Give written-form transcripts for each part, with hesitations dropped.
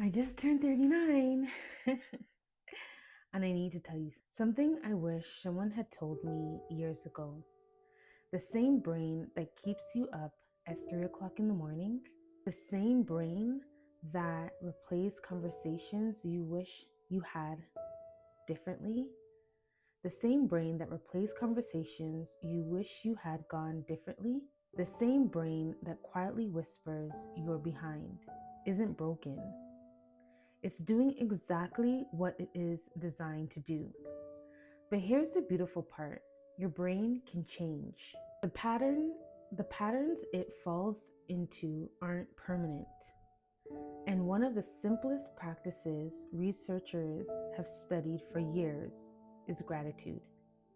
I just turned 39. And I need to tell you something I wish someone had told me years ago. The same brain that keeps you up at 3 o'clock in the morning, the same brain that replays conversations you wish you had differently, the same brain that replays conversations you wish you had gone differently, the same brain that quietly whispers you're behind, isn't broken. It's doing exactly what it is designed to do. But here's the beautiful part. Your brain can change. The patterns it falls into aren't permanent. And one of the simplest practices researchers have studied for years is gratitude.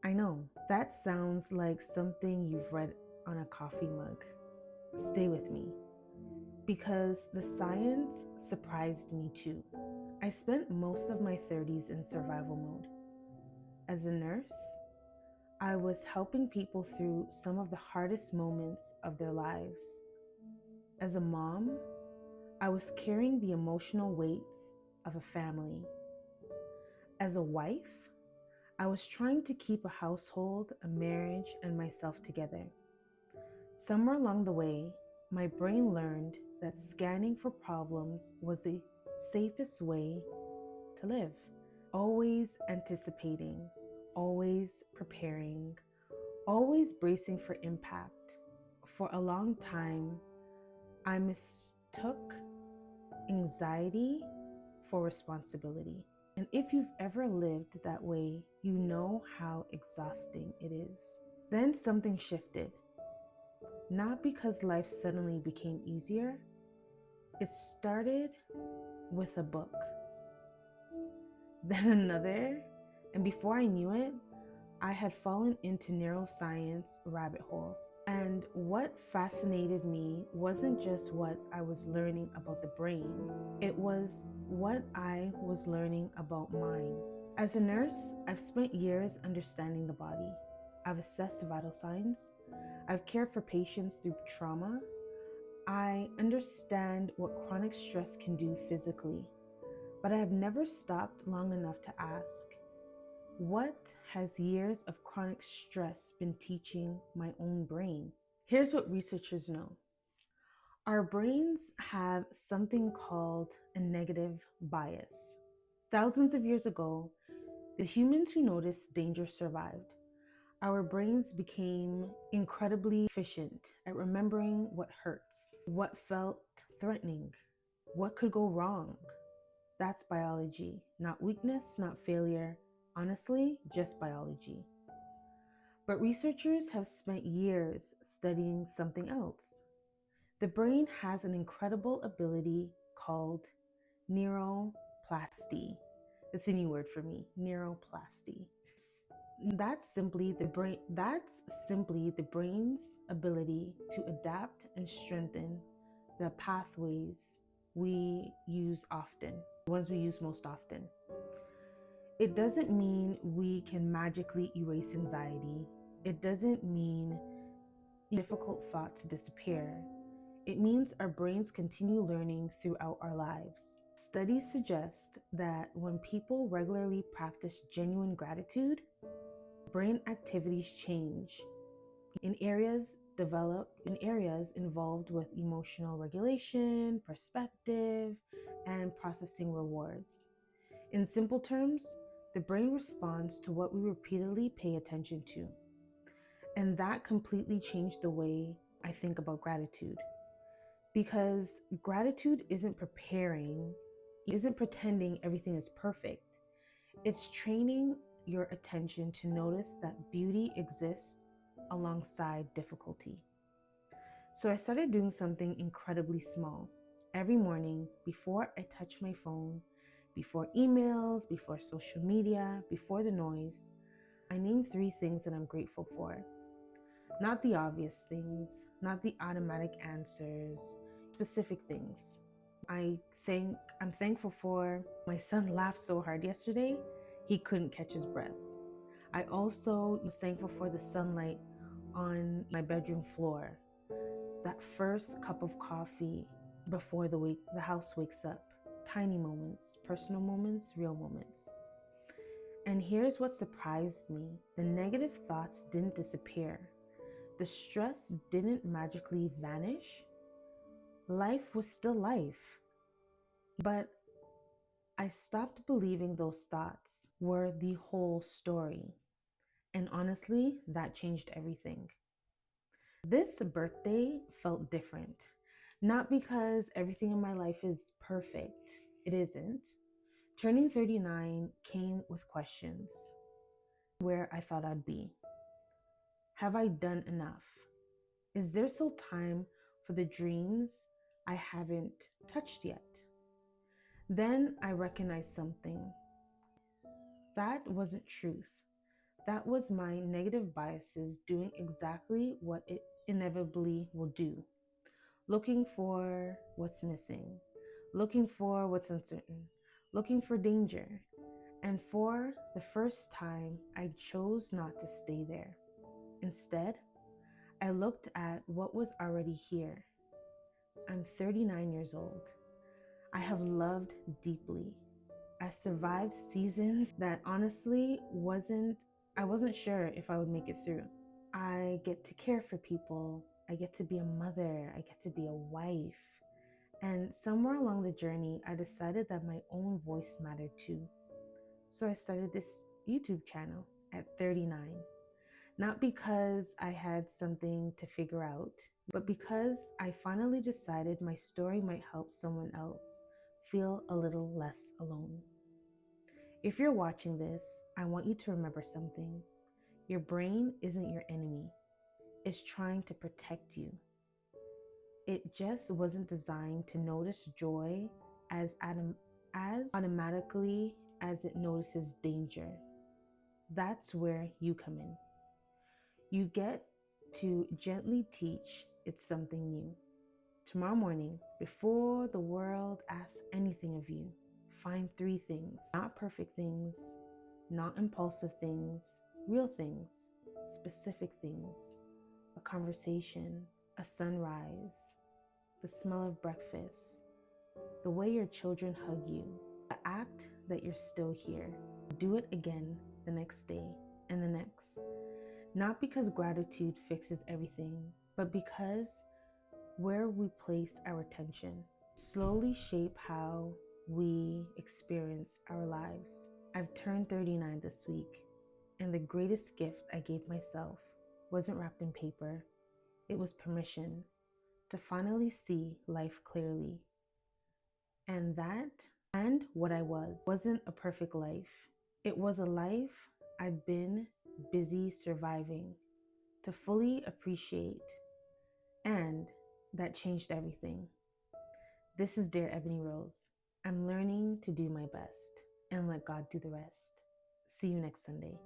I know, that sounds like something you've read on a coffee mug. Stay with me, because the science surprised me too. I spent most of my 30s in survival mode. As a nurse, I was helping people through some of the hardest moments of their lives. As a mom, I was carrying the emotional weight of a family. As a wife, I was trying to keep a household, a marriage, and myself together. Somewhere along the way, my brain learned that scanning for problems was the safest way to live. Always anticipating, always preparing, always bracing for impact. For a long time, I mistook anxiety for responsibility. And if you've ever lived that way, you know how exhausting it is. Then something shifted. Not because life suddenly became easier. It started with a book, then another, and before I knew it, I had fallen into neuroscience rabbit hole. And what fascinated me wasn't just what I was learning about the brain, it was what I was learning about mine. As a nurse, I've spent years understanding the body. I've assessed vital signs. I've cared for patients through trauma. I understand what chronic stress can do physically, but I have never stopped long enough to ask, what has years of chronic stress been teaching my own brain? Here's what researchers know. Our brains have something called a negative bias. Thousands of years ago, the humans who noticed danger survived. Our brains became incredibly efficient at remembering what hurts, what felt threatening, what could go wrong. That's biology, not weakness, not failure. Honestly, just biology. But researchers have spent years studying something else. The brain has an incredible ability called neuroplasticity. It's a new word for me, neuroplasticity. That's simply the brain's ability to adapt and strengthen the pathways we use often, the ones we use most often. It doesn't mean we can magically erase anxiety. It doesn't mean difficult thoughts disappear. It means our brains continue learning throughout our lives. Studies suggest that when people regularly practice genuine gratitude, brain activities change in areas involved with emotional regulation, perspective, and processing rewards. In simple terms, the brain responds to what we repeatedly pay attention to. And that completely changed the way I think about gratitude. Because gratitude isn't pretending everything is perfect. It's training your attention to notice that beauty exists alongside difficulty. So I started doing something incredibly small. Every morning, before I touch my phone, before emails, before social media, before the noise, I name 3 things that I'm grateful for. Not the obvious things, not the automatic answers, specific things. I'm thankful for my son laughed so hard yesterday, he couldn't catch his breath. I also was thankful for the sunlight on my bedroom floor, that first cup of coffee before the house wakes up. tiny moments, personal moments, real moments. And here's what surprised me: the negative thoughts didn't disappear, the stress didn't magically vanish. Life was still life. But I stopped believing those thoughts were the whole story. And honestly, that changed everything. This birthday felt different. Not because everything in my life is perfect, it isn't. Turning 39 came with questions: where I thought I'd be. Have I done enough? Is there still time for the dreams I haven't touched yet? Then I recognized something. That wasn't truth. That was my negative biases doing exactly what it inevitably will do: looking for what's missing, looking for what's uncertain, looking for danger. And for the first time, I chose not to stay there. Instead, I looked at what was already here. I'm 39 years old. I have loved deeply. I survived seasons that honestly I wasn't sure if I would make it through. I get to care for people. I get to be a mother. I get to be a wife. And somewhere along the journey, I decided that my own voice mattered too. So I started this YouTube channel at 39. Not because I had something to figure out, but because I finally decided my story might help someone else feel a little less alone. If you're watching this, I want you to remember something. Your brain isn't your enemy. It's trying to protect you. It just wasn't designed to notice joy as automatically as it notices danger. That's where you come in. You get to gently teach it something new. Tomorrow morning, before the world asks anything of you, find 3 things: not perfect things, not impulsive things, real things, specific things: a conversation, a sunrise, the smell of breakfast, the way your children hug you, the act that you're still here. Do it again the next day and the next. Not because gratitude fixes everything, but because where we place our attention slowly shape how we experience our lives. I've turned 39 this week, and the greatest gift I gave myself wasn't wrapped in paper. It was permission to finally see life clearly. And what I wasn't a perfect life. It was a life I'd been busy surviving to fully appreciate, and that changed everything. This is Dear Ebony Rose. I'm learning to do my best and let God do the rest. See you next Sunday.